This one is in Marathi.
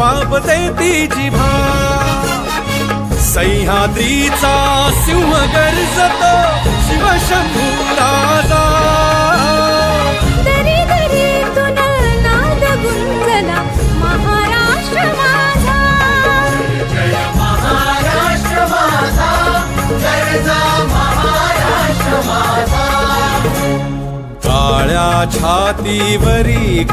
वापते ती जिभा सह्याद्रीचा सिंह गर्जतो शिवशंभू राजा दरी दरीतून नाद गुंजला महाराष्ट्र माझा जय महाराष्ट्र माझा गर्जा महाराष्ट्र माझा काळ्या छातीवरी